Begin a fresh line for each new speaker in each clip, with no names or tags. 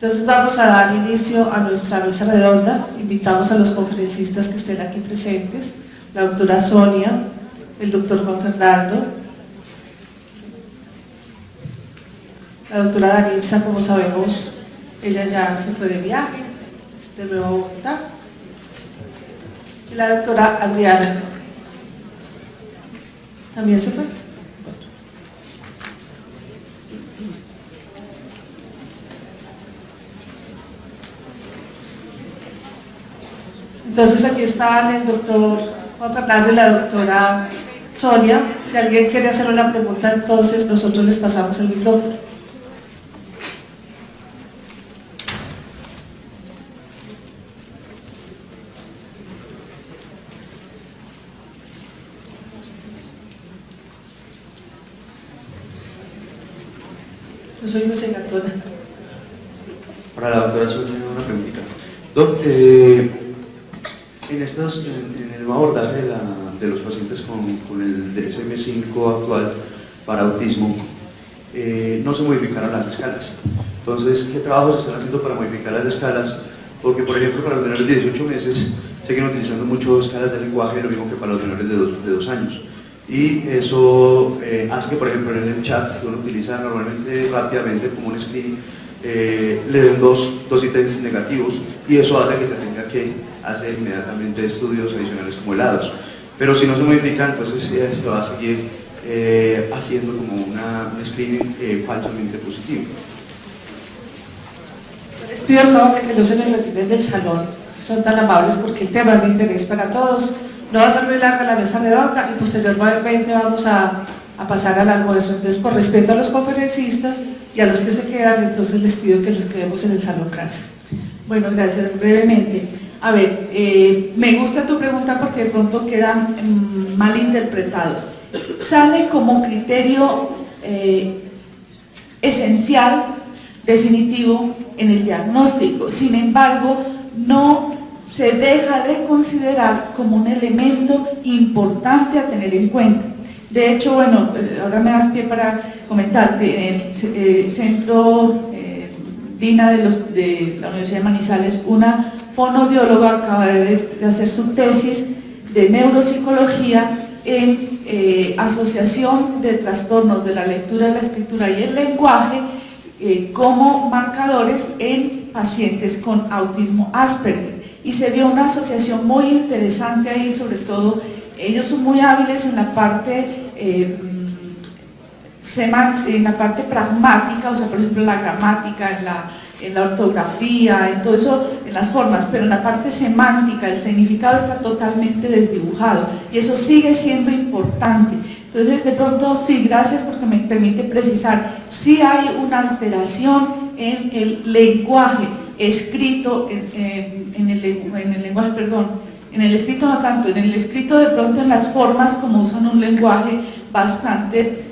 Entonces vamos a dar inicio a nuestra mesa redonda. Invitamos a los conferencistas que estén aquí presentes, la doctora Sonia, el doctor Juan Fernando, la doctora Danitza, como sabemos, ella ya se fue de viaje, de nuevo a Bogotá, y la doctora Adriana, ¿también se fue? Entonces aquí están el doctor Juan Fernando y la doctora Sonia. Si alguien quiere hacer una pregunta, entonces nosotros les pasamos el micrófono. Yo soy José Gatona.
Para la doctora Sonia, una preguntita. En el nuevo abordaje de los pacientes con el DSM-5 actual para autismo, no se modificaron las escalas. Entonces, ¿qué trabajos se están haciendo para modificar las escalas? Porque, por ejemplo, para los menores de 18 meses siguen utilizando mucho escalas de lenguaje, lo mismo que para los menores de 2 años. Y eso hace que, por ejemplo, en el chat que uno utiliza normalmente rápidamente como un screening, le den dos ítems negativos, y eso hace que se tenga que hacer inmediatamente estudios adicionales como helados. Pero si no se modifica, entonces se va a seguir haciendo como un screening falsamente positivo.
Les pido el favor de que no se me retiren del salón, si son tan amables, porque el tema es de interés para todos. No va a ser muy larga la mesa redonda y posteriormente vamos a pasar al almuerzo. Entonces, por respeto a los conferencistas y a los que se quedan, entonces les pido que nos quedemos en el salón. Gracias.
Bueno, gracias. Brevemente. A ver, me gusta tu pregunta porque de pronto queda mal interpretado. Sale como criterio esencial, definitivo en el diagnóstico. Sin embargo, no se deja de considerar como un elemento importante a tener en cuenta. De hecho, bueno, ahora me das pie para comentarte, en el centro DINA de la Universidad de Manizales, una fonoaudióloga acaba de hacer su tesis de neuropsicología en asociación de trastornos de la lectura, la escritura y el lenguaje como marcadores en pacientes con autismo Asperger, y se vio una asociación muy interesante ahí. Sobre todo ellos son muy hábiles en la parte pragmática, o sea, por ejemplo, la gramática, en la ortografía, en todo eso, en las formas, pero en la parte semántica, el significado está totalmente desdibujado, y eso sigue siendo importante. Entonces, de pronto, sí, gracias porque me permite precisar, sí hay una alteración en el lenguaje escrito, en el escrito no tanto, en el escrito de pronto en las formas, como usan un lenguaje bastante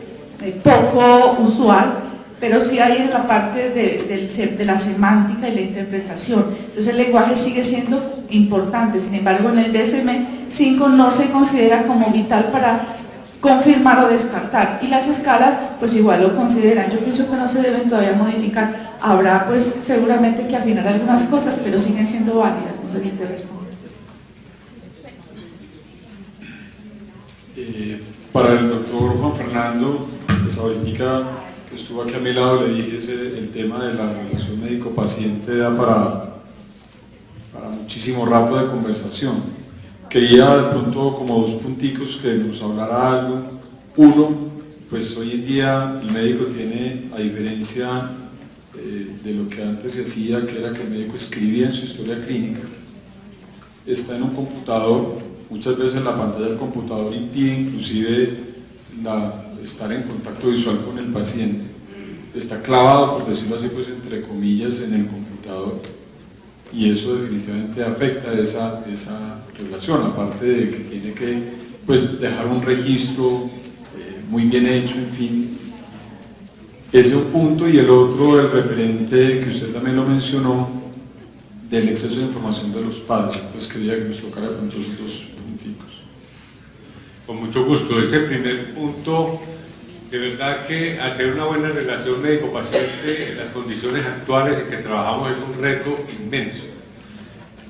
poco usual, pero sí hay en la parte de la semántica y la interpretación. Entonces el lenguaje sigue siendo importante. Sin embargo, en el DSM-5 no se considera como vital para confirmar o descartar, y las escalas pues igual lo consideran. Yo pienso que no se deben todavía modificar. Habrá pues seguramente que afinar algunas cosas, pero siguen siendo válidas. No sé si te respondo.
Para el doctor Juan Fernando, pues ahorita que estuvo aquí a mi lado, le dije el tema de la relación médico-paciente da para muchísimo rato de conversación. Quería de pronto como 2 punticos que nos hablara algo. Uno, pues hoy en día el médico tiene, a diferencia de lo que antes se hacía, que era que el médico escribía en su historia clínica, está en un computador. Muchas veces la pantalla del computador impide inclusive estar en contacto visual con el paciente. Está clavado, por decirlo así, pues entre comillas, en el computador, y eso definitivamente afecta esa relación, aparte de que tiene que pues dejar un registro muy bien hecho, en fin. Ese es un punto. Y el otro, el referente que usted también lo mencionó, del exceso de información de los padres. Entonces quería que nos tocara con esos 2 punticos.
Con mucho gusto. Ese primer punto De verdad que hacer una buena relación médico-paciente en las condiciones actuales en que trabajamos es un reto inmenso.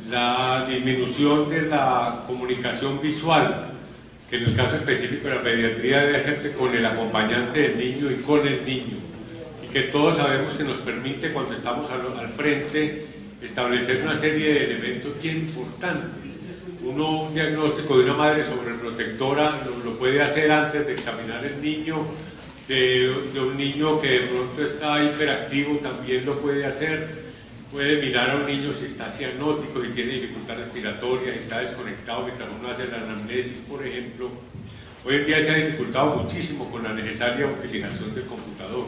La disminución de la comunicación visual, que en el caso específico de la pediatría debe hacerse con el acompañante del niño y con el niño, y que todos sabemos que nos permite, cuando estamos al frente, establecer una serie de elementos bien importantes. Un diagnóstico de una madre sobreprotectora lo puede hacer antes de examinar el niño, de un niño que de pronto está hiperactivo también lo puede hacer. Puede mirar a un niño si está cianótico, si tiene dificultad respiratoria, si está desconectado mientras uno hace la anamnesis, por ejemplo. Hoy en día se ha dificultado muchísimo con la necesaria utilización del computador.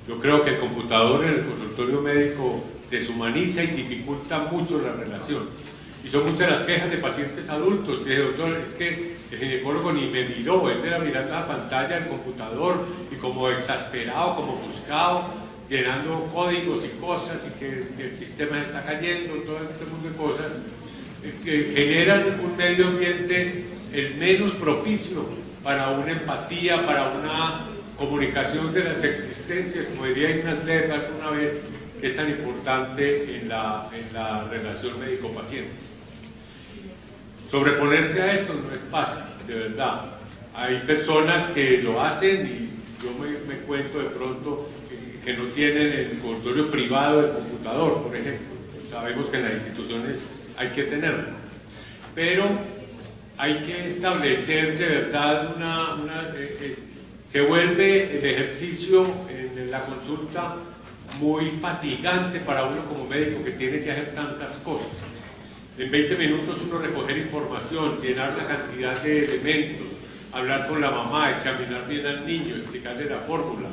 Yo creo que el computador en el consultorio médico deshumaniza y dificulta mucho la relación. Y son muchas las quejas de pacientes adultos que dicen, doctor, es que el ginecólogo ni me miró, él era mirando la pantalla del computador y como exasperado, como buscado, llenando códigos y cosas, y que el sistema se está cayendo, todo este mundo de cosas que generan un medio ambiente el menos propicio para una empatía, para una comunicación de las existencias, como diría Ignacio Lerner alguna vez, que es tan importante en la relación médico-paciente. Sobreponerse a esto no es fácil, de verdad. Hay personas que lo hacen y yo me cuento de pronto que no tienen el consultorio privado del computador, por ejemplo. Sabemos que en las instituciones hay que tenerlo, pero hay que establecer de verdad se vuelve el ejercicio en la consulta muy fatigante para uno como médico que tiene que hacer tantas cosas. En 20 minutos uno recoger información, llenar la cantidad de elementos, hablar con la mamá, examinar bien al niño, explicarle la fórmula,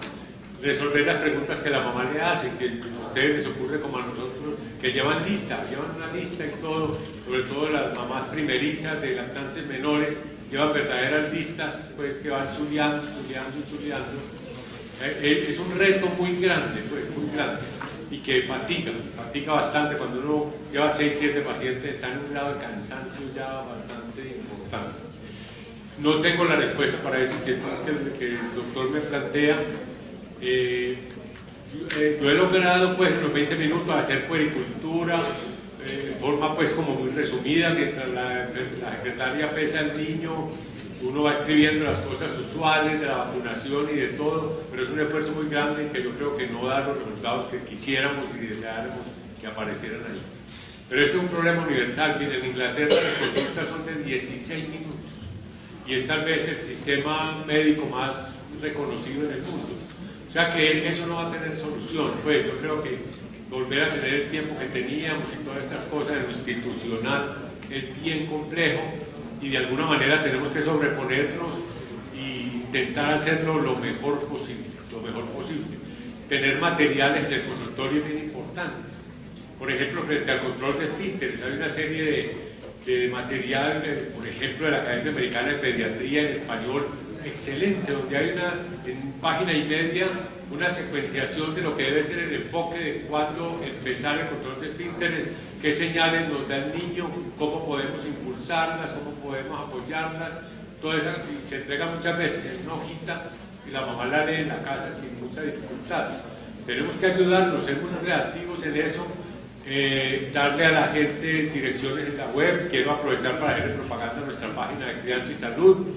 resolver las preguntas que la mamá le hace, que a ustedes les ocurre como a nosotros, que llevan una lista y todo, sobre todo las mamás primerizas de lactantes menores, llevan verdaderas listas, pues que van estudiando. Es un reto muy grande, pues, muy grande, y que fatiga bastante cuando uno lleva 6, 7 pacientes, está en un grado de cansancio ya bastante importante. No tengo la respuesta para eso que el doctor me plantea. Yo he logrado pues en los 20 minutos hacer puericultura en forma pues como muy resumida, mientras la secretaria pesa al niño, uno va escribiendo las cosas usuales de la vacunación y de todo, pero es un esfuerzo muy grande que yo creo que no da los resultados que quisiéramos y deseáramos que aparecieran ahí. Pero este es un problema universal. Miren, en Inglaterra las consultas son de 16 minutos y es tal vez el sistema médico más reconocido en el mundo. O sea que eso no va a tener solución. Pues yo creo que volver a tener el tiempo que teníamos y todas estas cosas en lo institucional es bien complejo y de alguna manera tenemos que sobreponernos e intentar hacerlo lo mejor posible. Tener materiales en el consultorio es bien importante. Por ejemplo, frente al control de esfínteres, hay una serie de material, por ejemplo, de la Academia Americana de Pediatría en español, excelente, donde hay en página y media una secuenciación de lo que debe ser el enfoque de cuándo empezar el control de esfínteres, qué señales nos da el niño, cómo podemos impulsarlas, cómo podemos apoyarlas, todo eso, y se entrega muchas veces en una hojita y la mamá la lee en la casa sin mucha dificultad. Tenemos que ayudarnos, ser muy reactivos en eso, darle a la gente direcciones en la web. Quiero aprovechar para hacer propaganda de nuestra página de Crianza y Salud,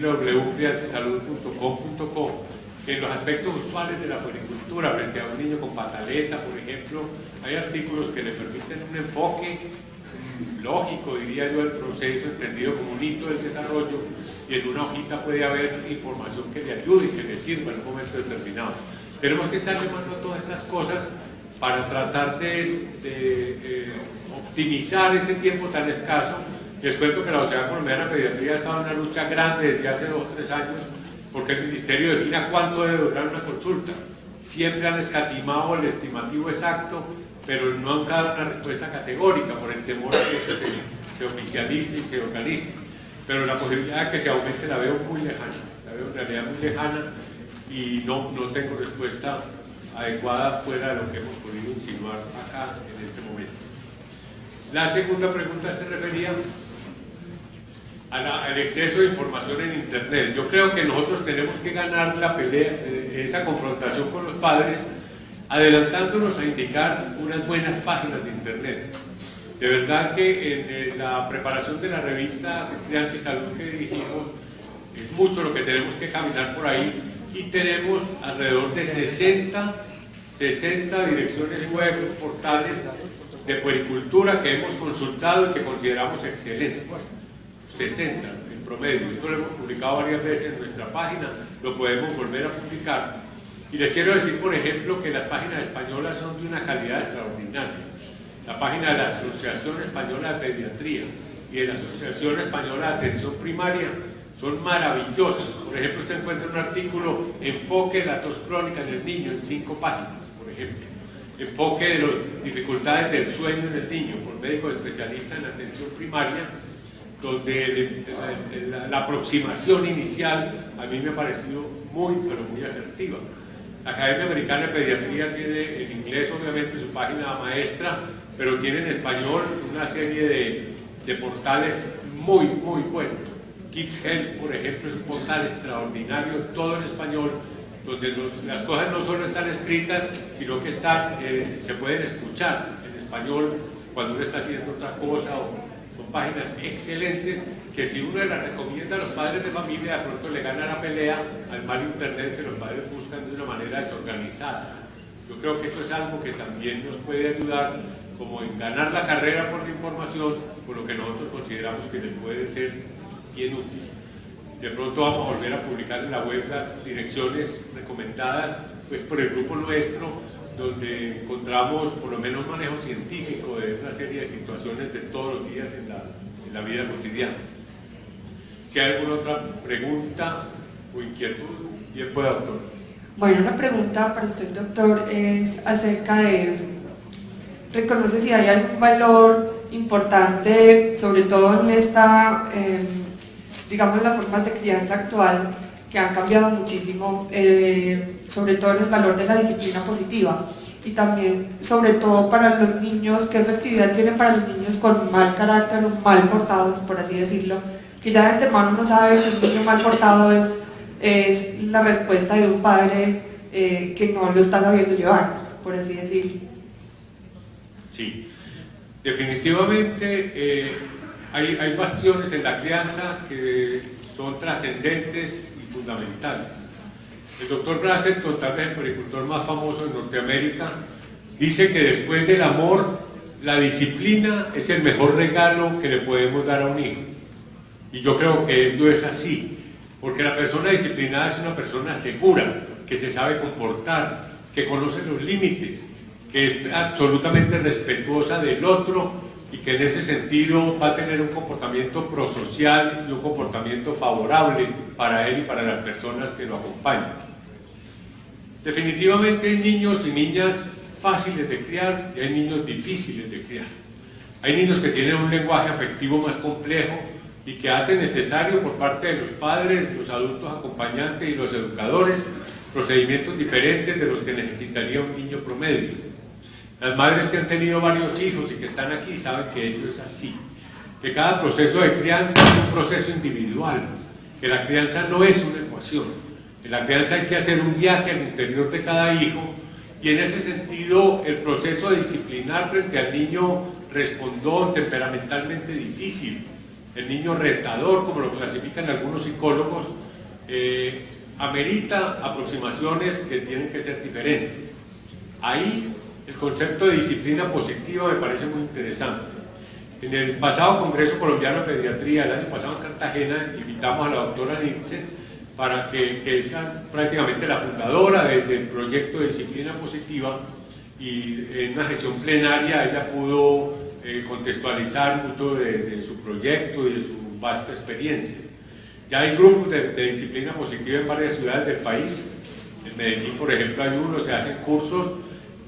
www.crianzasalud.com.co, que en los aspectos usuales de la puericultura, frente a un niño con pataleta, por ejemplo, hay artículos que le permiten un enfoque lógico, diría yo, del proceso, entendido como un hito del desarrollo, y en una hojita puede haber información que le ayude y que le sirva en un momento determinado. Tenemos que echarle mano a todas esas cosas para tratar de optimizar ese tiempo tan escaso. Les cuento que la Sociedad Colombiana de Pediatría ha estado en una lucha grande desde hace 2 o 3 años porque el Ministerio defina cuánto debe durar una consulta. Siempre han escatimado el estimativo exacto, pero no han dado una respuesta categórica por el temor a que eso se oficialice y se organice. Pero la posibilidad de que se aumente la veo muy lejana, la veo en realidad muy lejana y no tengo respuesta adecuada fuera de lo que hemos podido insinuar acá en este momento. La segunda pregunta se refería al exceso de información en Internet. Yo creo que nosotros tenemos que ganar la pelea, esa confrontación con los padres, adelantándonos a indicar unas buenas páginas de Internet. De verdad que en la preparación de la revista de Crianza y Salud que dirigimos, es mucho lo que tenemos que caminar por ahí, y tenemos alrededor de 60 direcciones web, portales de puericultura que hemos consultado y que consideramos excelentes. 60 en promedio. Esto lo hemos publicado varias veces en nuestra página, lo podemos volver a publicar. Y les quiero decir, por ejemplo, que las páginas españolas son de una calidad extraordinaria. La página de la Asociación Española de Pediatría y de la Asociación Española de Atención Primaria son maravillosas. Por ejemplo, usted encuentra un artículo, enfoque de la tos crónica en el niño, en 5 páginas, por ejemplo. Enfoque de las dificultades del sueño en el niño, por médicos especialistas en atención primaria, donde la aproximación inicial a mí me ha parecido muy, pero muy asertiva. La Academia Americana de Pediatría tiene en inglés, obviamente, su página maestra, pero tiene en español una serie de portales muy, muy buenos. Kids Health, por ejemplo, es un portal extraordinario, todo en español, donde las cosas no solo están escritas, sino que se pueden escuchar en español cuando uno está haciendo otra cosa. Son páginas excelentes que, si uno las recomienda a los padres de familia, de pronto le gana la pelea al mal Internet que los padres buscan de una manera desorganizada. Yo creo que esto es algo que también nos puede ayudar como en ganar la carrera por la información, por lo que nosotros consideramos que les puede ser bien útil. De pronto vamos a volver a publicar en la web las direcciones recomendadas pues por el grupo nuestro, donde encontramos por lo menos manejo científico de una serie de situaciones de todos los días en la vida cotidiana. Si hay alguna otra pregunta o inquietud, bien pueda, doctor.
Bueno, una pregunta para usted, doctor, es acerca de, ¿reconoce si hay algún valor importante, sobre todo en esta, digamos, las formas de crianza actual, que han cambiado muchísimo, sobre todo en el valor de la disciplina positiva, y también sobre todo para los niños, qué efectividad tiene para los niños con mal carácter o mal portados, por así decirlo, que ya de antemano uno sabe que un niño mal portado es la respuesta de un padre que no lo está sabiendo llevar, por así decirlo.
Sí, definitivamente hay bastiones en la crianza que son trascendentes y fundamentales. El doctor Brazelton, tal vez el puericultor más famoso de Norteamérica, dice que después del amor, la disciplina es el mejor regalo que le podemos dar a un hijo. Y yo creo que esto es así, porque la persona disciplinada es una persona segura, que se sabe comportar, que conoce los límites, que es absolutamente respetuosa del otro y que en ese sentido va a tener un comportamiento prosocial y un comportamiento favorable para él y para las personas que lo acompañan. Definitivamente hay niños y niñas fáciles de criar y hay niños difíciles de criar. Hay niños que tienen un lenguaje afectivo más complejo y que hace necesario por parte de los padres, los adultos acompañantes y los educadores procedimientos diferentes de los que necesitaría un niño promedio. Las madres que han tenido varios hijos y que están aquí saben que ello es así, que cada proceso de crianza es un proceso individual, que la crianza no es una ecuación. En la crianza hay que hacer un viaje al interior de cada hijo y en ese sentido el proceso de disciplinar frente al niño respondón, temperamentalmente difícil, el niño retador, como lo clasifican algunos psicólogos, amerita aproximaciones que tienen que ser diferentes. Ahí el concepto de disciplina positiva me parece muy interesante. En el pasado Congreso Colombiano de Pediatría, el año pasado en Cartagena, invitamos a la doctora Nielsen para que es prácticamente la fundadora del proyecto de disciplina positiva, y en una sesión plenaria ella pudo contextualizar mucho de su proyecto y de su vasta experiencia. Ya hay grupos de disciplina positiva en varias ciudades del país. En Medellín, por ejemplo, hay uno, se hacen cursos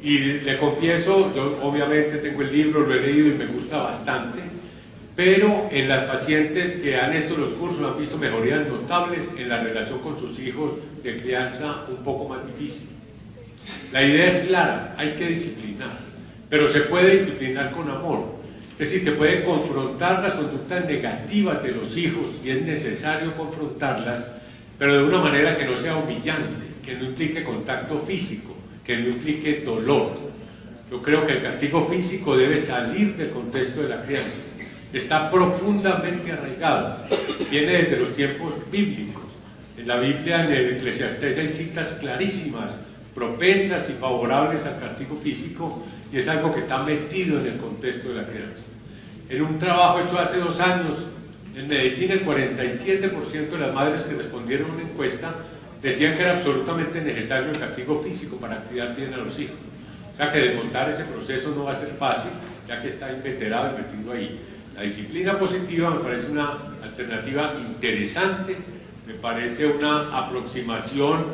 y le confieso, yo obviamente tengo el libro, lo he leído y me gusta bastante, pero en las pacientes que han hecho los cursos han visto mejorías notables en la relación con sus hijos de crianza un poco más difícil. La idea es clara, hay que disciplinar, pero se puede disciplinar con amor. Es decir, se pueden confrontar las conductas negativas de los hijos y es necesario confrontarlas, pero de una manera que no sea humillante, que no implique contacto físico, que no implique dolor. Yo creo que el castigo físico debe salir del contexto de la crianza. Está profundamente arraigado, viene desde los tiempos bíblicos. En la Biblia, en el Eclesiastés, hay citas clarísimas, propensas y favorables al castigo físico, y es algo que está metido en el contexto de la crianza. En un trabajo hecho hace 2 años, en Medellín, el 47% de las madres que respondieron a una encuesta decían que era absolutamente necesario el castigo físico para criar bien a los hijos. O sea que desmontar ese proceso no va a ser fácil, ya que está inveterado y metido ahí. La disciplina positiva me parece una alternativa interesante, me parece una aproximación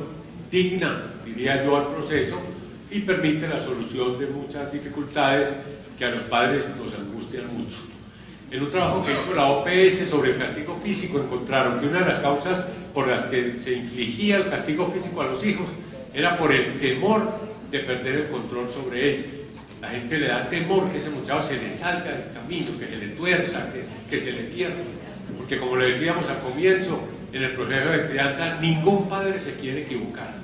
digna, diría yo, al proceso, y permite la solución de muchas dificultades que a los padres nos angustian mucho. En un trabajo que hizo la OPS sobre el castigo físico, encontraron que una de las causas por las que se infligía el castigo físico a los hijos era por el temor de perder el control sobre ellos. La gente le da temor que ese muchacho se le salga del camino, que se le tuerza, que se le pierda. Porque como le decíamos al comienzo, en el proceso de crianza ningún padre se quiere equivocar.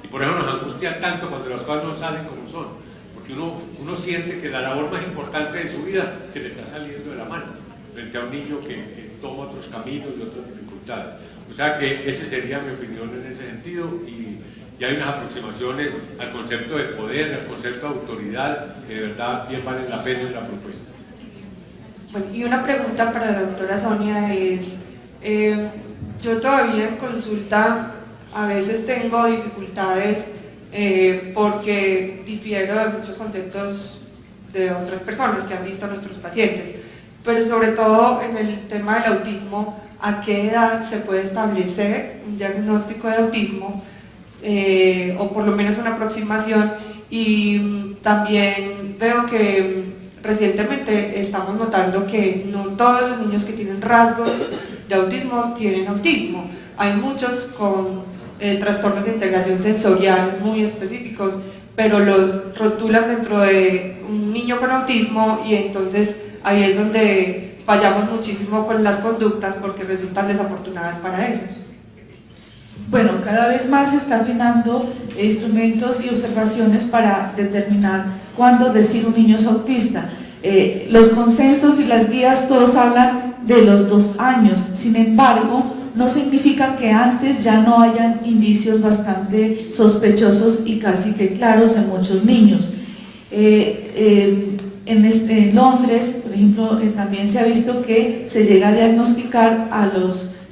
Y por eso nos angustia tanto cuando las cosas no salen como son. Porque uno siente que la labor más importante de su vida se le está saliendo de la mano frente a un niño que toma otros caminos y otras dificultades. O sea que esa sería mi opinión en ese sentido, y hay unas aproximaciones al concepto de poder, al concepto de autoridad, que de verdad bien valen la pena en la propuesta.
Bueno, y una pregunta para la doctora Sonia es, yo todavía en consulta a veces tengo dificultades porque difiero de muchos conceptos de otras personas que han visto a nuestros pacientes, pero sobre todo en el tema del autismo, ¿a qué edad se puede establecer un diagnóstico de autismo o por lo menos una aproximación? Y también veo que recientemente estamos notando que no todos los niños que tienen rasgos de autismo tienen autismo. Hay muchos con trastornos de integración sensorial muy específicos, pero los rotulan dentro de un niño con autismo, y entonces ahí es donde fallamos muchísimo con las conductas porque resultan desafortunadas para ellos.
Bueno, cada vez más se está afinando instrumentos y observaciones para determinar cuándo decir un niño es autista. Los consensos y las guías todos hablan de los 2 años, sin embargo, no significa que antes ya no hayan indicios bastante sospechosos y casi que claros en muchos niños. En Londres, por ejemplo, también se ha visto que se llega a diagnosticar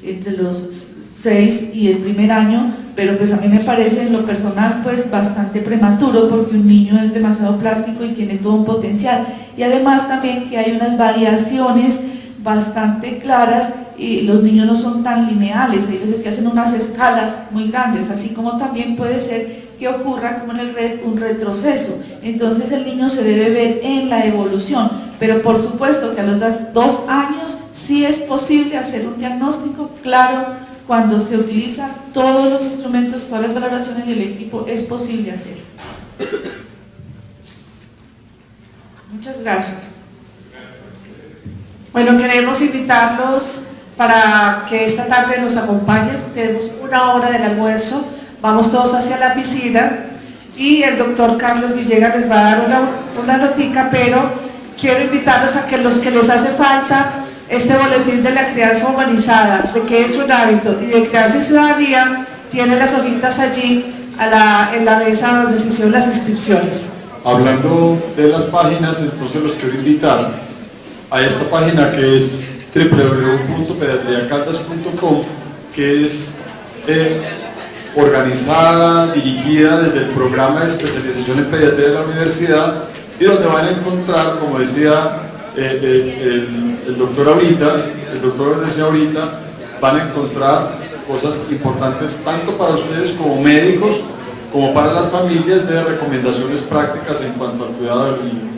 entre los 6 y el primer año, pero pues a mí me parece en lo personal pues bastante prematuro, porque un niño es demasiado plástico y tiene todo un potencial, y además también que hay unas variaciones bastante claras y los niños no son tan lineales, hay veces que hacen unas escalas muy grandes, así como también puede ser que ocurra como en un retroceso. Entonces el niño se debe ver en la evolución, pero por supuesto que a los 2 años sí es posible hacer un diagnóstico claro. Cuando se utilizan todos los instrumentos, todas las valoraciones del equipo, es posible hacerlo. Muchas gracias.
Bueno, queremos invitarlos para que esta tarde nos acompañen. Tenemos 1 hora del almuerzo, vamos todos hacia la piscina y el doctor Carlos Villegas les va a dar una notica, pero quiero invitarlos a que los que les hace falta este boletín de la crianza humanizada, de qué es un hábito y de crianza y ciudadanía, tienen las hojitas allí en la mesa donde se hicieron las inscripciones.
Hablando de las páginas, entonces los quiero invitar a esta página que es www.pediatriacaldas.com, que es organizada, dirigida desde el programa de especialización en pediatría de la universidad, y donde van a encontrar, como decía el doctor ahorita, el doctor decía ahorita, van a encontrar cosas importantes tanto para ustedes como médicos, como para las familias, de recomendaciones prácticas en cuanto al cuidado del niño.